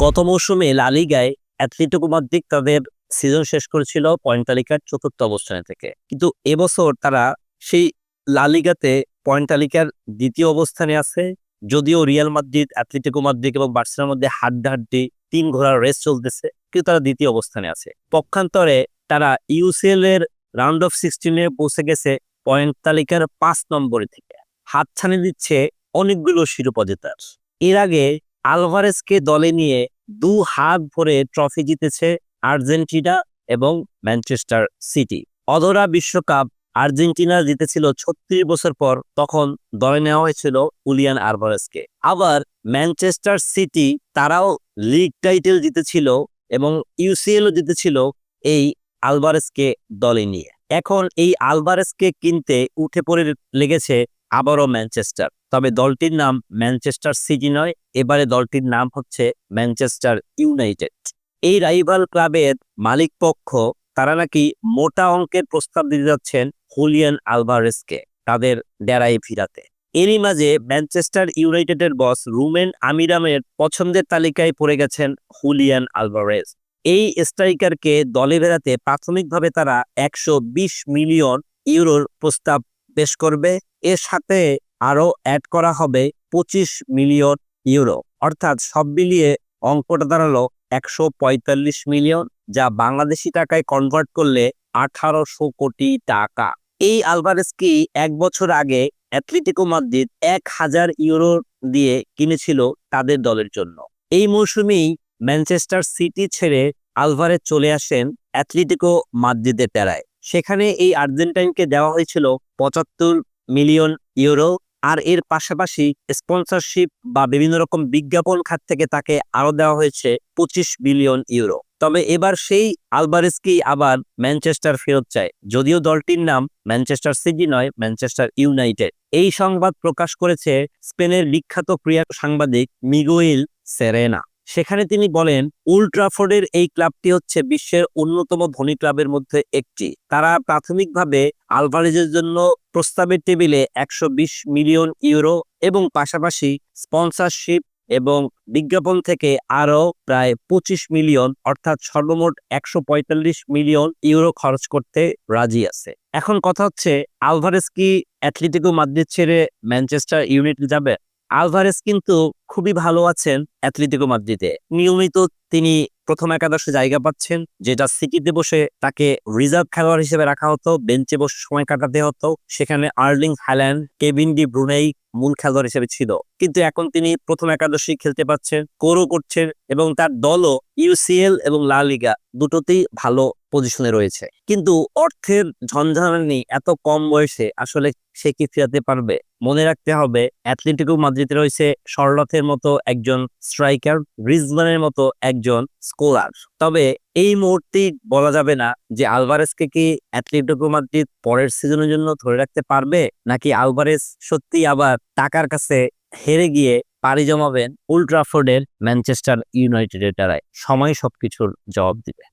গত মৌসুমে লা লিগায় অ্যাটলেটিকো মাদ্রিদ তাদের সিজন শেষ করেছিল পয়েন্ট তালিকার ৪র্থ অবস্থানে থেকে। কিন্তু এবছর তারা সেই লা লিগাতে পয়েন্ট তালিকার ২য় অবস্থানে আছে। যদিও রিয়াল মাদ্রিদ, অ্যাটলেটিকো মাদ্রিদ এবং বার্সেলোনার মধ্যে হাড্ডাহাড্ডি ৩ ঘোড়ার রেস চলতেছে, কিন্তু তারা ২য় অবস্থানে আছে। পক্ষান্তরে তারা ইউসিএল এর রাউন্ড অফ 16-এ পৌঁছে গেছে পয়েন্ট তালিকার ৫ নম্বরে থেকে। হাতছানি দিচ্ছে অনেকগুলো শিরোপা জেতার। এর আগে আলভারেজকে দলে নিয়ে ২ হাত ভরে ট্রফি জিতেছে আর্জেন্টিনা এবং ম্যানচেস্টার সিটি। অধরা বিশ্বকাপ আর্জেন্টিনা জিতেছিল ৩৬ বছর পর, তখন দলে নেওয়া হয়েছিল হুলিয়ান আলভারেজকে। আবার ম্যানচেস্টার সিটি তারাও লিগ টাইটেল জিতেছিল এবং ইউসিএলও জিতেছিল এই আলভারেজকে দলে নিয়ে। এখন এই আলভারেজকে কিনতে উঠে পড়ে লেগেছে আবারও ম্যানচেস্টার। তবে দলটির নাম ম্যানচেস্টার সিটি নয়, এবারে দলটির নাম হচ্ছে ম্যানচেস্টার ইউনাইটেড। এই রাইভাল ক্লাবের মালিক পক্ষ তারা নাকি মোটা অঙ্কের প্রস্তাব দিতে যাচ্ছেন হুলিয়ান আলভারেজকে তাদের ডেরায় ফিরাতে। এরই মাঝে ম্যানচেস্টার ইউনাইটেডের বস রুমেন আমিরামের পছন্দের তালিকায় পড়ে গেছেন হুলিয়ান আলভারেজ। এই স্ট্রাইকারকে দলে ফেরাতে প্রাথমিকভাবে তারা ১২০ মিলিয়ন ইউরোর প্রস্তাব পেশ করবে। এর সাথে আরো অ্যাড করা হবে ২৫ মিলিয়ন ইউরো, অর্থাৎ সব মিলিয়ে অঙ্কটা দাঁড়ালো ১৪৫ মিলিয়ন, যা বাংলাদেশি টাকায় কনভার্ট করলে ১৮০০ কোটি টাকা। এই আলভারেজ কি ১ বছর আগে অ্যাটলেটিকো মাদ্রিদ ১,০০০ ইউরো দিয়ে কিনেছিল তাদের দলের জন্য। এই মৌসুমেই ম্যানচেস্টার সিটি ছেড়ে আলভারেজ চলে আসেন অ্যাটলেটিকো মাদ্রিদের ডেরায়। সেখানে এই আর্জেন্টাইনকে দেওয়া হয়েছিল ৭৫ মিলিয়ন ইউরো, আর এর পাশাপাশি স্পন্সরশিপ বা বিভিন্ন রকম বিজ্ঞাপন খাত থেকে তাকে আরো দেওয়া হয়েছে ২৫ বিলিয়ন ইউরো। তবে এবার সেই আলভারেজকেই আবার ম্যানচেস্টার ফেরত চায়, যদিও দলটির নাম ম্যানচেস্টার সিটি নয়, ম্যানচেস্টার ইউনাইটেড। এই সংবাদ প্রকাশ করেছে স্পেনের বিখ্যাত ক্রীড়া সাংবাদিক মিগুয়েল সেরেনা। সেখানে তিনি বলেন, ওল্ড ট্রাফোর্ডের এই ক্লাবটি হচ্ছে বিশ্বের অন্যতম ধনী ক্লাবের মধ্যে একটি। তারা প্রাথমিকভাবে আলভারেজের জন্য প্রস্তাবের টেবিলে ১২০ মিলিয়ন ইউরো এবং পাশাপাশি স্পন্সরশিপ এবং বিজ্ঞাপন থেকে আরও প্রায় ২৫ মিলিয়ন, অর্থাৎ সর্বমোট ১৪৫ মিলিয়ন ইউরো খরচ করতে রাজি আছে। এখন কথা হচ্ছে, আলভারেজ কি অ্যাটলেটিকো মাদ্রিদ ছেড়ে ম্যানচেস্টার ইউনাইটেড যাবে? আলভারেজ কিন্তু খুবই ভালো আছেন অ্যাটলেটিকো মাদ্রিদে। নিয়মিত তিনি প্রথম একাদশে জায়গা পাচ্ছেন, যেটা সিটিতে বসে তাকে রিজার্ভ খেলোয়াড় হিসেবে রাখা হতো, বেঞ্চে বসে সময় কাটাতে হতো। সেখানে Erling Holland, Kevin De Brunei মূল খেলোয়াড় হিসেবে ছিল, কিন্তু এখন তিনি প্রথম একাদশে খেলতে পাচ্ছেন, স্কোরও করছেন এবং তার দলও ইউসিএল এবং লা লিগা দুটোতেই ভালো পজিশনে রয়েছে। কিন্তু অর্থের ঝঞ্ঝানি এত কম বয়সে আসলে সে কি ফেরাতে পারবে? মনে রাখতে হবে, অ্যাটলেটিকো মাদ্রিদে রয়েছে শর্লথের মতো একজন স্ট্রাইকার, গ্রিজমানের মতো একজন স্কোরার। তবে এই মুহূর্তেই বলা যাবে না যে আলভারেজকে কি অ্যাটলেটিকো মাদ্রিদ পরের সিজনের জন্য ধরে রাখতে পারবে, নাকি আলভারেজ সত্যি আবার টাকার কাছে হেরে গিয়ে পাড়ি জমাবেন ওল্ড ট্রাফোর্ডের ম্যানচেস্টার ইউনাইটেডের দ্বারায়। সময় সবকিছুর জবাব দিবে।